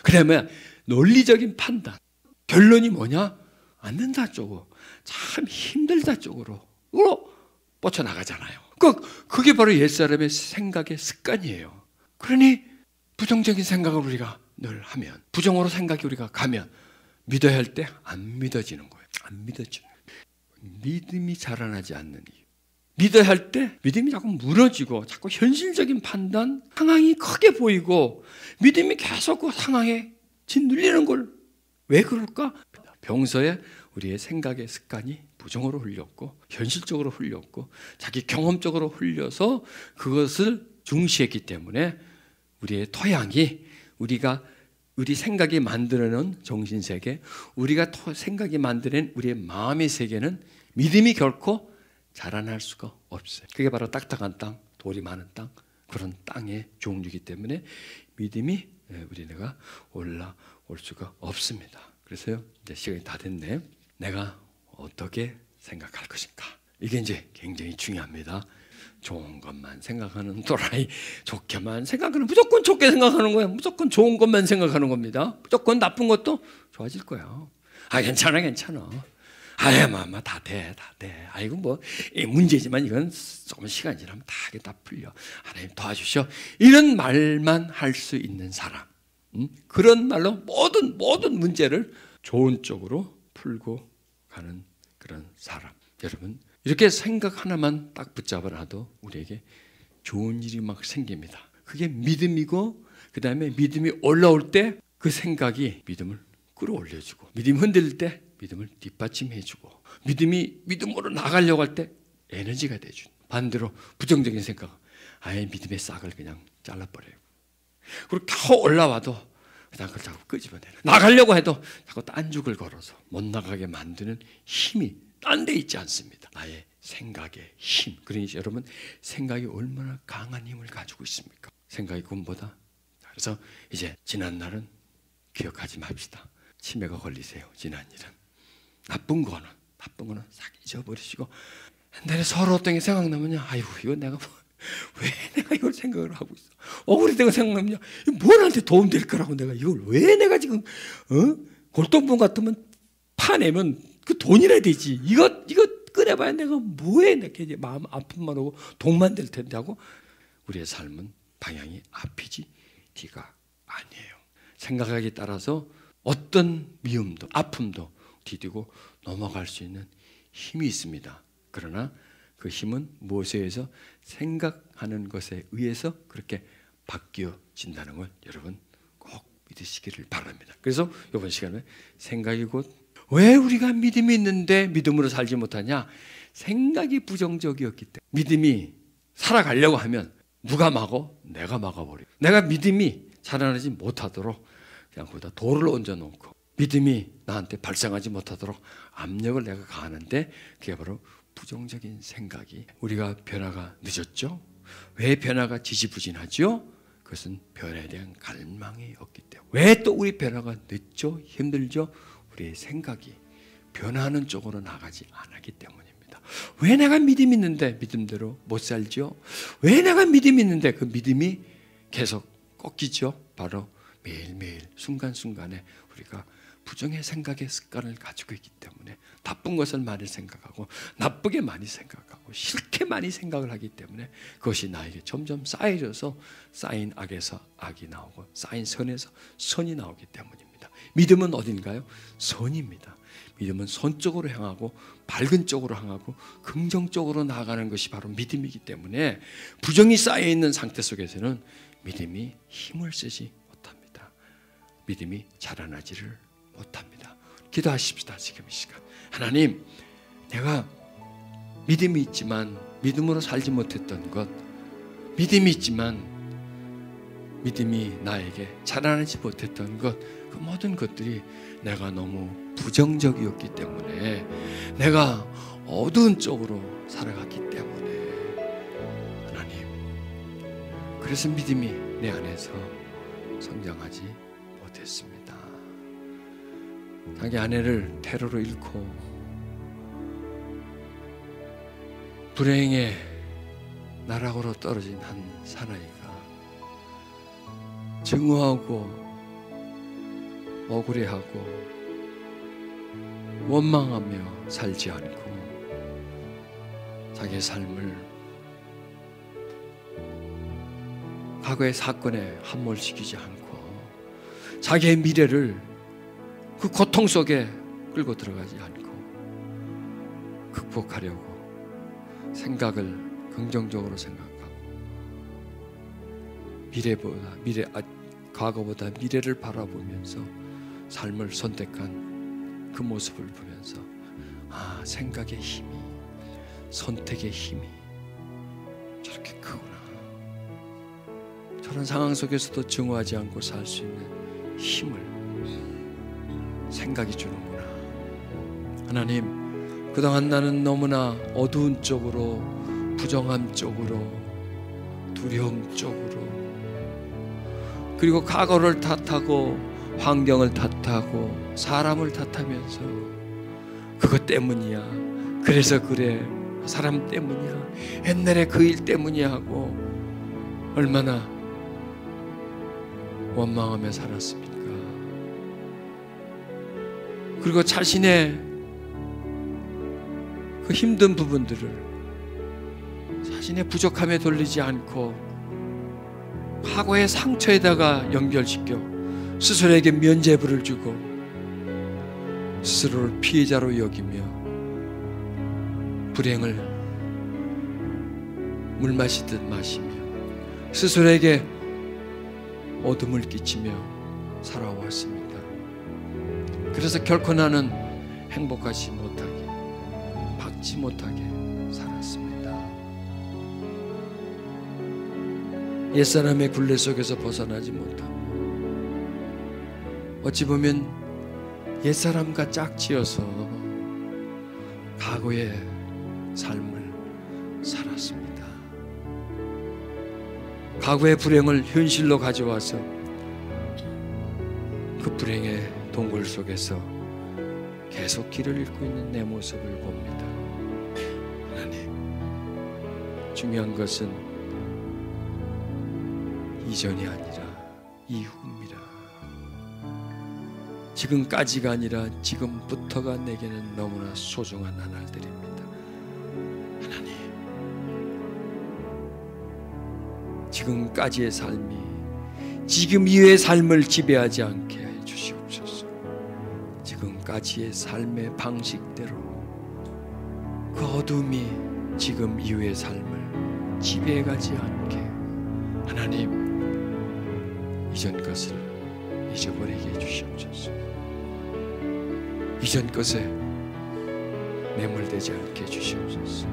그러면 논리적인 판단, 결론이 뭐냐? 안 된다 쪽으로, 참 힘들다 쪽으로 뻗쳐나가잖아요. 그게 바로 옛사람의 생각의 습관이에요. 그러니 부정적인 생각을 우리가 늘 하면, 부정으로 생각이 우리가 가면 믿어야 할 때 안 믿어지는 거예요. 안 믿어지는 거예요. 믿음이 자라나지 않는 이유. 믿어야 할 때 믿음이 자꾸 무너지고 자꾸 현실적인 판단, 상황이 크게 보이고 믿음이 계속 그 상황에 짓눌리는 걸 왜 그럴까? 평소에 우리의 생각의 습관이 부정으로 흘렸고 현실적으로 흘렸고 자기 경험적으로 흘려서 그것을 중시했기 때문에 우리의 토양이 우리 생각이 만들어낸 정신세계, 우리가 생각이 만들어낸 우리의 마음의 세계는 믿음이 결코 자라날 수가 없어요. 그게 바로 딱딱한 땅, 돌이 많은 땅, 그런 땅의 종류이기 때문에 믿음이 우리네가 올라올 수가 없습니다. 그래서요, 이제 시간이 다 됐네. 내가 어떻게 생각할 것인가? 이게 이제 굉장히 중요합니다. 좋은 것만 생각하는 또라이, 좋게만 생각하는, 무조건 좋게 생각하는 거야. 무조건 좋은 것만 생각하는 겁니다. 무조건 나쁜 것도 좋아질 거야. 괜찮아. 아야, 마마 다 돼. 아이고 뭐 문제지만 이건 조금 시간 지나면 다 풀려. 하나님 도와주셔. 이런 말만 할 수 있는 사람, 그런 말로 모든 문제를 좋은 쪽으로 풀고 가는 그런 사람. 여러분, 이렇게 생각 하나만 딱 붙잡아놔도 우리에게 좋은 일이 막 생깁니다. 그게 믿음이고, 그 다음에 믿음이 올라올 때 그 생각이 믿음을 끌어올려주고, 믿음이 흔들릴 때 믿음을 뒷받침해주고, 믿음으로 나가려고 할 때 에너지가 돼주고, 반대로 부정적인 생각, 아예 믿음의 싹을 그냥 잘라버려요. 그리고 겨우 올라와도 그냥 그걸 자꾸 끄집어내요. 나가려고 해도 자꾸 딴죽을 걸어서 못 나가게 만드는 힘이 딴 데 있지 않습니다. 나의 생각의 힘. 그러니 여러분, 생각이 얼마나 강한 힘을 가지고 있습니까? 생각이 꿈보다. 그래서 이제 지난 날은 기억하지 맙시다. 치매가 걸리세요. 지난 일은. 나쁜 거는 싹 잊어버리시고, 옛날에 서로 어떤 게 생각나면요, 아이고 이거 내가 왜 내가 이걸 생각을 하고 있어? 억울해 내가 생각나면요, 뭘 나한테 도움될 거라고 내가 이걸 왜 내가 지금 골동품 같으면 파내면 그 돈이나 되지. 이거 꺼내봐야 내가 뭐해? 내가 마음 아픔만 오고 돈만 될 텐데 하고 우리의 삶은 방향이 앞이지 뒤가 아니에요. 생각하기에 따라서 어떤 미움도 아픔도 디디고 넘어갈 수 있는 힘이 있습니다. 그러나 그 힘은 무엇에 의해서? 생각하는 것에 의해서 그렇게 바뀌어진다는 걸 여러분 꼭 믿으시기를 바랍니다. 그래서 이번 시간에 생각이 곧, 왜 우리가 믿음이 있는데 믿음으로 살지 못하냐? 생각이 부정적이었기 때문에. 믿음이 살아가려고 하면 누가 막어? 내가 막아버려요. 내가 믿음이 자라나지 못하도록 그냥 거기다 돌을 얹어놓고 믿음이 나한테 발생하지 못하도록 압력을 내가 가하는데, 그게 바로 부정적인 생각이. 우리가 변화가 늦었죠? 왜 변화가 지지부진하죠? 그것은 변화에 대한 갈망이 없기 때문에. 왜 또 우리 변화가 늦죠? 힘들죠? 우리의 생각이 변화하는 쪽으로 나가지 않았기 때문입니다. 왜 내가 믿음이 있는데 믿음대로 못 살죠? 왜 내가 믿음이 있는데 그 믿음이 계속 꺾이죠? 바로 매일매일 순간순간에 우리가 부정의 생각의 습관을 가지고 있기 때문에, 나쁜 것을 많이 생각하고 나쁘게 많이 생각하고 싫게 많이 생각을 하기 때문에 그것이 나에게 점점 쌓여져서 쌓인 악에서 악이 나오고 쌓인 선에서 선이 나오기 때문입니다. 믿음은 어딘가요? 선입니다. 믿음은 선 쪽으로 향하고 밝은 쪽으로 향하고 긍정적으로 나아가는 것이 바로 믿음이기 때문에 부정이 쌓여있는 상태 속에서는 믿음이 힘을 쓰지 못합니다. 믿음이 자라나지를 못합니다. 기도하십시다. 지금 이 시간, 하나님, 내가 믿음이 있지만 믿음으로 살지 못했던 것, 믿음이 있지만 믿음이 나에게 자라나지 못했던 것, 그 모든 것들이 내가 너무 부정적이었기 때문에, 내가 어두운 쪽으로 살아갔기 때문에, 하나님, 그래서 믿음이 내 안에서 성장하지 못했습니다. 자기 아내를 테러로 잃고 불행의 나락으로 떨어진 한 사나이가 증오하고 억울해하고 원망하며 살지 않고 자기의 삶을 과거의 사건에 함몰시키지 않고 자기의 미래를 그 고통 속에 끌고 들어가지 않고 극복하려고 생각을 긍정적으로 생각하고 과거보다 미래를 바라보면서 삶을 선택한 그 모습을 보면서 생각의 힘이, 선택의 힘이 저렇게 크구나. 저런 상황 속에서도 증오하지 않고 살 수 있는 힘을 생각이 주는구나. 하나님, 그동안 나는 너무나 어두운 쪽으로, 부정함 쪽으로, 두려움 쪽으로, 그리고 과거를 탓하고 환경을 탓하고 사람을 탓하면서 그것 때문이야, 그래서 그래, 사람 때문이야, 옛날에 그 일 때문이야 하고 얼마나 원망하며 살았습니까? 그리고 자신의 그 힘든 부분들을 자신의 부족함에 돌리지 않고 과거의 상처에다가 연결시켜 스스로에게 면죄부를 주고 스스로를 피해자로 여기며 불행을 물 마시듯 마시며 스스로에게 어둠을 끼치며 살아왔습니다. 그래서 결코 나는 행복하지 못하게, 받지 못하게 살았습니다. 옛사람의 굴레 속에서 벗어나지 못하고 어찌 보면 옛사람과 짝지어서 과거의 삶을 살았습니다. 과거의 불행을 현실로 가져와서 그 불행의 동굴 속에서 계속 길을 잃고 있는 내 모습을 봅니다. 하나님, 중요한 것은 이전이 아니라 이후입니다. 지금까지가 아니라 지금부터가 내게는 너무나 소중한 나날들입니다. 하나님, 지금까지의 삶이 지금 이후의 삶을 지배하지 않게 해 주시옵소서. 지금까지의 삶의 방식대로 그 어둠이 지금 이후의 삶을 지배해가지 않게 하나님, 이전 것을 잊어버리게 해주시옵소서. 이전 것에 매몰되지 않게 해주시옵소서.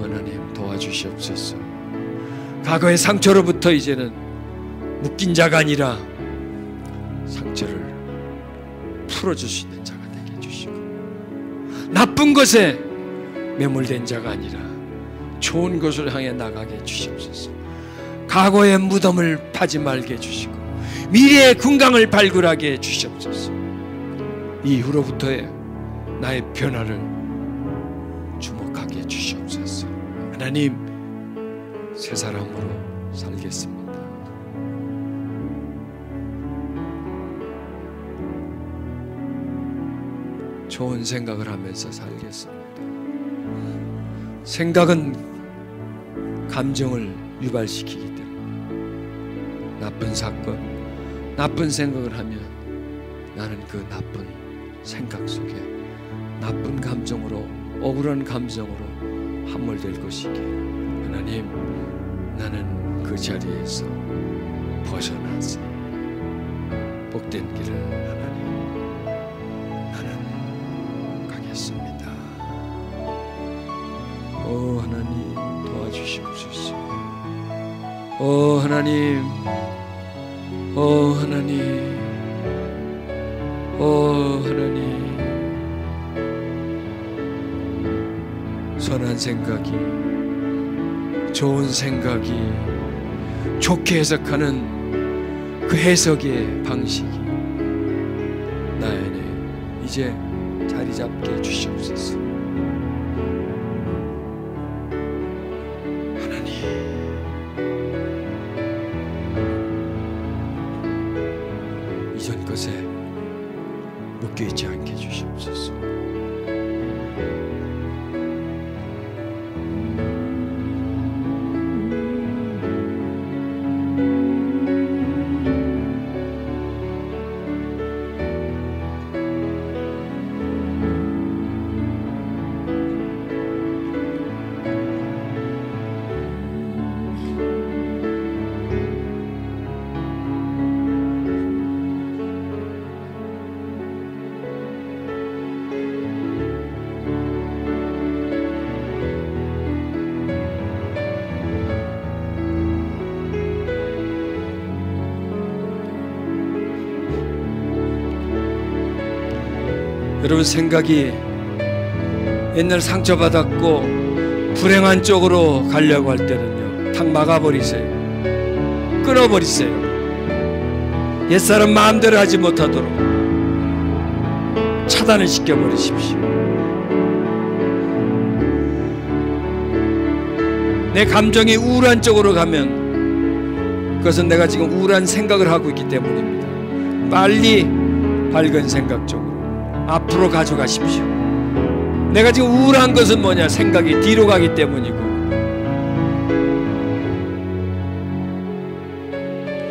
하나님, 도와주시옵소서. 과거의 상처로부터 이제는 묶인 자가 아니라 상처를 풀어줄 수 있는 자가 되게 해주시고, 나쁜 것에 매몰된 자가 아니라 좋은 것을 향해 나가게 해주시옵소서. 과거의 무덤을 파지 말게 해주시고 미래의 군강을 발굴하게 해주시옵소서. 이후로부터의 나의 변화를 주목하게 해주시옵소서. 하나님, 새 사람으로 살겠습니다. 좋은 생각을 하면서 살겠습니다. 생각은 감정을 유발시키기 때문에 나쁜 사건, 나쁜 생각을 하면 나는 그 나쁜 생각 속에 나쁜 감정으로, 억울한 감정으로 함몰될 것이기에 하나님, 나는 그 자리에서 벗어나서 복된 길을 하나님, 나는 가겠습니다. 오 하나님, 도와주시옵소서. 오 하나님, 오 하나님, 오 하나님, 선한 생각이, 좋은 생각이, 좋게 해석하는 그 해석의 방식이 나의 안에 이제 자리 잡게 해주시옵소서. 이전 것에 묶여있지 않게 해주시옵소서. 여러분 생각이 옛날 상처받았고 불행한 쪽으로 가려고 할 때는요, 탁 막아버리세요. 끊어버리세요. 옛사람 마음대로 하지 못하도록 차단을 시켜버리십시오. 내 감정이 우울한 쪽으로 가면 그것은 내가 지금 우울한 생각을 하고 있기 때문입니다. 빨리 밝은 생각 쪽으로 앞으로 가져가십시오. 내가 지금 우울한 것은 뭐냐? 생각이 뒤로 가기 때문이고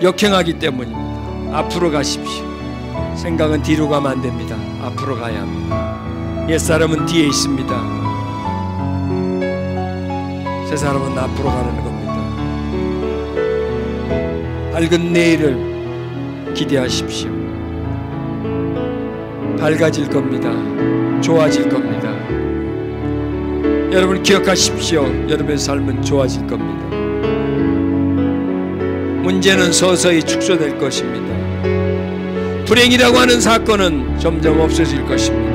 역행하기 때문입니다. 앞으로 가십시오. 생각은 뒤로 가면 안 됩니다. 앞으로 가야 합니다. 옛사람은 뒤에 있습니다. 새 사람은 앞으로 가는 겁니다. 밝은 내일을 기대하십시오. 밝아질 겁니다. 좋아질 겁니다. 여러분 기억하십시오. 여러분의 삶은 좋아질 겁니다. 문제는 서서히 축소될 것입니다. 불행이라고 하는 사건은 점점 없어질 것입니다.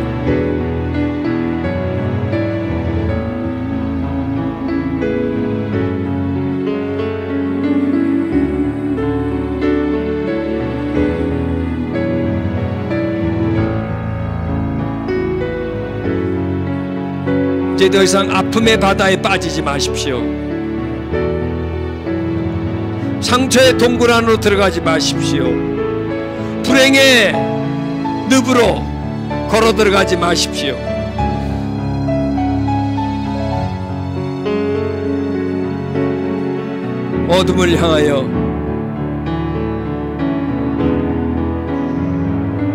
이제 더 이상 아픔의 바다에 빠지지 마십시오. 상처의 동굴 안으로 들어가지 마십시오. 불행의 늪으로 걸어 들어가지 마십시오. 어둠을 향하여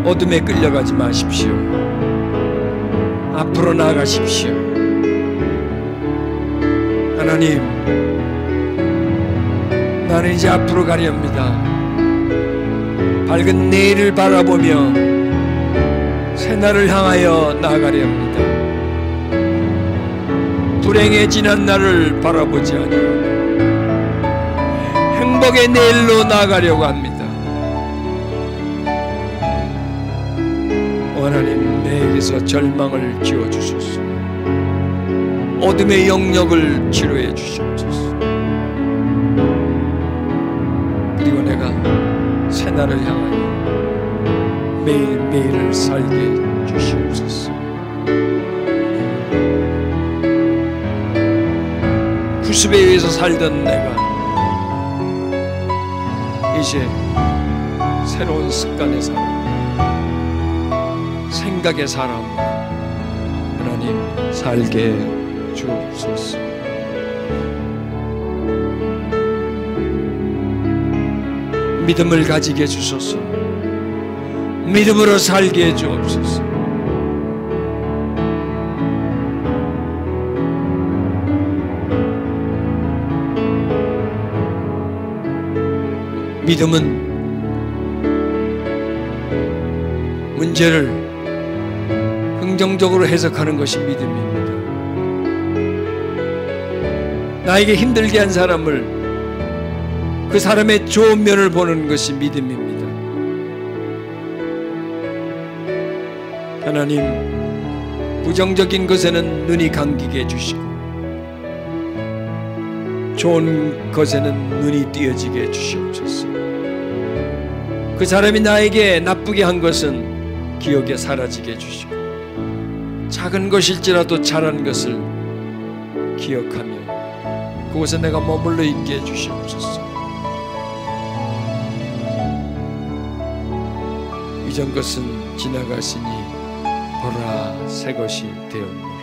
어둠에 끌려가지 마십시오. 앞으로 나아가십시오. 하나님, 나는 이제 앞으로 가려 합니다. 밝은 내일을 바라보며 새날을 향하여 나아가려 합니다. 불행의 지난 날을 바라보지 아니하고 행복의 내일로 나아가려고 합니다. 하나님, 내일에서 절망을 지워주소서. 어둠의 영역을 치료해 주시옵소서. 그리고 내가 새날을 향하여 매일매일을 살게 해 주시옵소서. 구습에 의해서 살던 내가 이제 새로운 습관의 사람, 생각의 사람, 하나님 살게 해 주옵소서. 믿음을 가지게 해주소서. 믿음으로 살게 해주옵소서. 믿음은 문제를 긍정적으로 해석하는 것이 믿음입니다. 나에게 힘들게 한 사람을 그 사람의 좋은 면을 보는 것이 믿음입니다. 하나님, 부정적인 것에는 눈이 감기게 해주시고 좋은 것에는 눈이 띄어지게 해주시옵소서. 그 사람이 나에게 나쁘게 한 것은 기억에 사라지게 해주시고 작은 것일지라도 잘한 것을 기억하며 그곳에 내가 머물러 있게 해주시옵소서. 이전 것은 지나갔으니 보라 새 것이 되었노라.